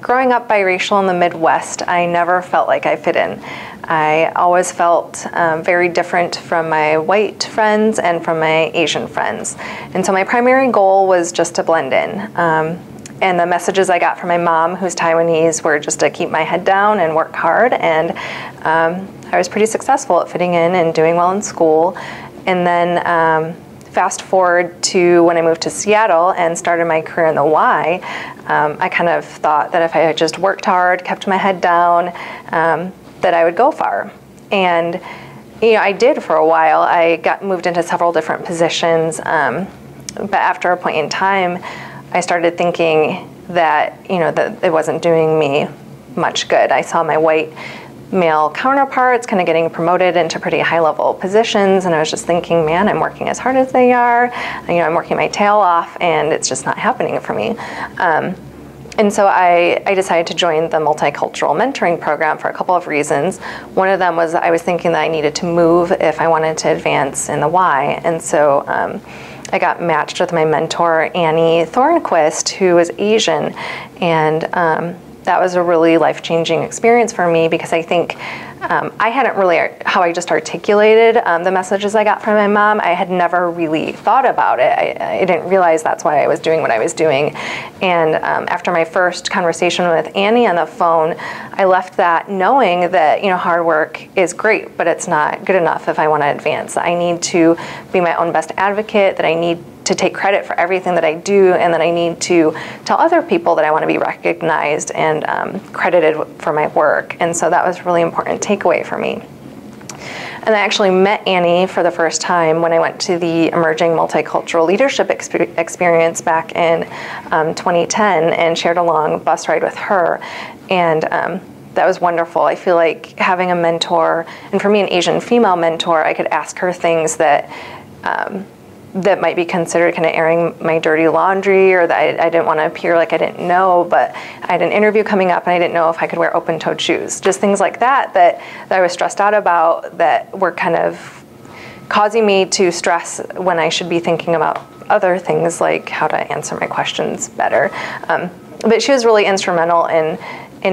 Growing up biracial in the Midwest, I never felt like I fit in. I always felt very different from my white friends and from my Asian friends. And so my primary goal was just to blend in. And the messages I got from my mom, who's Taiwanese, were just to keep my head down and work hard. And I was pretty successful at fitting in and doing well in school. And then fast forward to when I moved to Seattle and started my career in the Y, I kind of thought that if I had just worked hard, kept my head down, that I would go far. And I did for a while. I got moved into several different positions, but after a point in time, I started thinking that that it wasn't doing me much good. I saw my white male counterparts kind of getting promoted into pretty high-level positions, and I was just thinking, man, I'm working as hard as they are. I'm working my tail off, and it's just not happening for me. And so I decided to join the Multicultural Mentoring Program for a couple of reasons. One of them was I was thinking that I needed to move if I wanted to advance in the Y, and so I got matched with my mentor, Annie Thornquist, who is Asian, and that was a really life-changing experience for me because I think I hadn't really, how I just articulated the messages I got from my mom, I had never really thought about it. I didn't realize that's why I was doing what I was doing. And after my first conversation with Annie on the phone, I left that knowing that hard work is great, but it's not good enough if I want to advance. I need to be my own best advocate, that I need to take credit for everything that I do, and that I need to tell other people that I want to be recognized and credited for my work. And so that was a really important takeaway for me. And I actually met Annie for the first time when I went to the Emerging Multicultural Leadership Experience back in 2010 and shared a long bus ride with her. And that was wonderful. I feel like having a mentor, and for me an Asian female mentor, I could ask her things that that might be considered kind of airing my dirty laundry, or that I didn't want to appear like I didn't know, but I had an interview coming up and I didn't know if I could wear open-toed shoes. Just things like that I was stressed out about, that were kind of causing me to stress when I should be thinking about other things like how to answer my questions better. But she was really instrumental in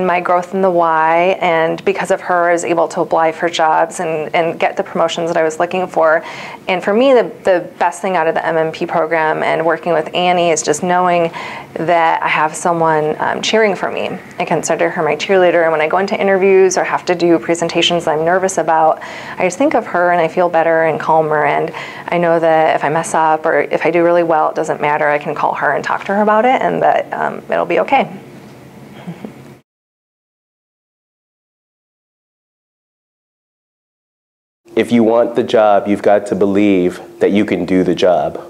my growth in the Y, and because of her, I was able to apply for jobs and get the promotions that I was looking for. And for me, the best thing out of the MMP program and working with Annie is just knowing that I have someone cheering for me. I consider her my cheerleader, and when I go into interviews or have to do presentations that I'm nervous about, I just think of her and I feel better and calmer, and I know that if I mess up or if I do really well, it doesn't matter. I can call her and talk to her about it, and that it'll be okay. If you want the job, you've got to believe that you can do the job,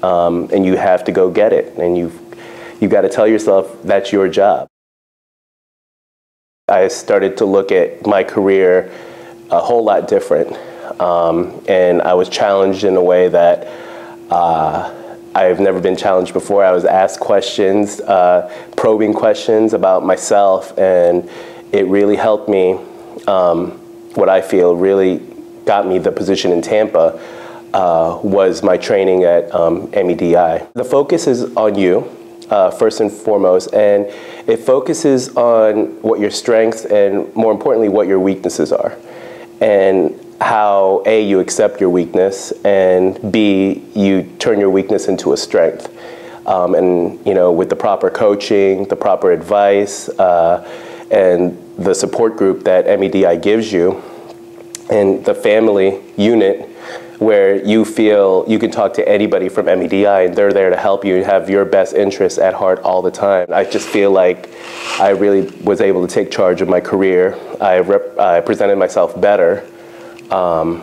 and you have to go get it, and you've got to tell yourself that's your job. I started to look at my career a whole lot different, and I was challenged in a way that I've never been challenged before. I was asked questions, probing questions about myself, and it really helped me, what I feel really got me the position in Tampa, was my training at MEDI. The focus is on you, first and foremost, and it focuses on what your strengths and, more importantly, what your weaknesses are, and how A, you accept your weakness, and B, you turn your weakness into a strength. And with the proper coaching, the proper advice, and the support group that MEDI gives you, and the family unit where you feel you can talk to anybody from MEDI and they're there to help you have your best interests at heart all the time. I just feel like I really was able to take charge of my career. I presented myself better, and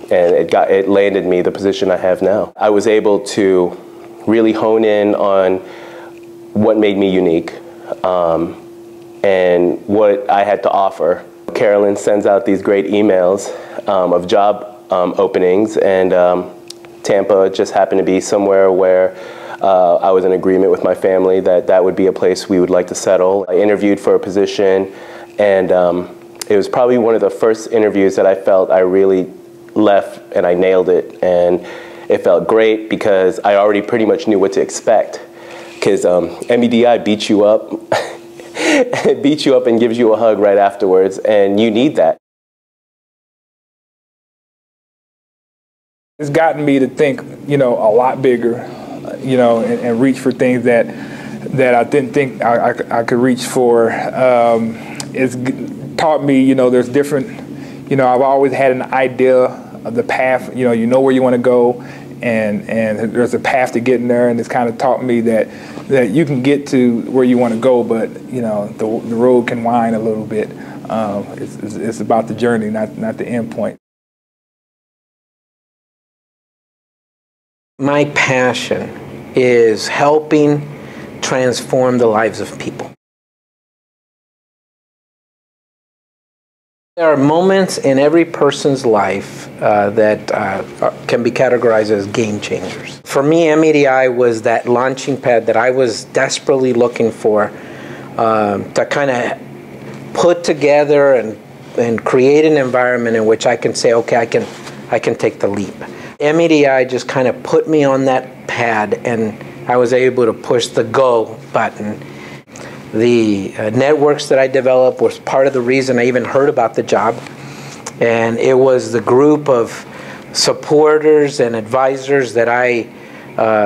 it landed me the position I have now. I was able to really hone in on what made me unique, and what I had to offer. Carolyn sends out these great emails of job openings, and Tampa just happened to be somewhere where I was in agreement with my family that that would be a place we would like to settle. I interviewed for a position, and it was probably one of the first interviews that I felt I really left and I nailed it, and it felt great because I already pretty much knew what to expect, because MEDI beats you up beats you up and gives you a hug right afterwards, and you need that. It's gotten me to think, a lot bigger, and reach for things that I didn't think I could reach for. It's taught me, there's different, I've always had an idea of the path, you know where you want to go, and there's a path to getting there, and it's kind of taught me that you can get to where you want to go, but, the road can wind a little bit. It's about the journey, not the end point. My passion is helping transform the lives of people. There are moments in every person's life that can be categorized as game changers. For me, MEDI was that launching pad that I was desperately looking for to kind of put together and create an environment in which I can say, okay, I can take the leap. MEDI just kind of put me on that pad, and I was able to push the go button. The networks that I developed was part of the reason I even heard about the job, and it was the group of supporters and advisors that I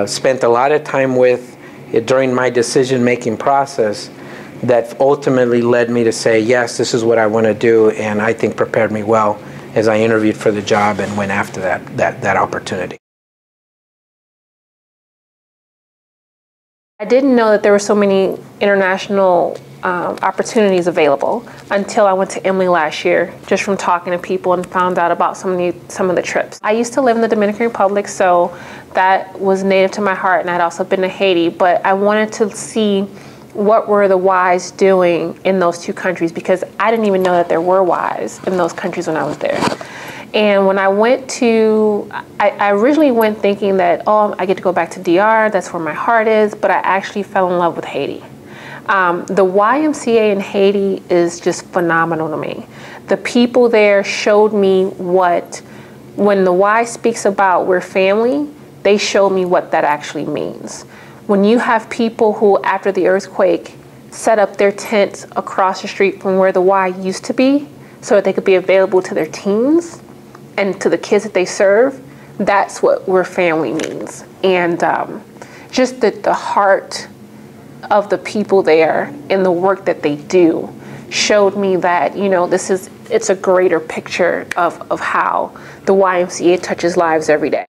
spent a lot of time with during my decision-making process that ultimately led me to say, yes, this is what I want to do, and I think prepared me well as I interviewed for the job and went after that opportunity. I didn't know that there were so many international opportunities available until I went to Emily last year, just from talking to people and found out about some of the trips. I used to live in the Dominican Republic, so that was native to my heart, and I'd also been to Haiti, but I wanted to see what were the Ys doing in those two countries, because I didn't even know that there were Ys in those countries when I was there. And when I went to, I originally went thinking that, oh, I get to go back to DR, that's where my heart is, but I actually fell in love with Haiti. The YMCA in Haiti is just phenomenal to me. The people there showed me when the Y speaks about we're family, they showed me what that actually means. When you have people who, after the earthquake, set up their tents across the street from where the Y used to be so that they could be available to their teens and to the kids that they serve, that's what we're family means. And just the heart of the people there and the work that they do showed me that, it's a greater picture of how the YMCA touches lives every day.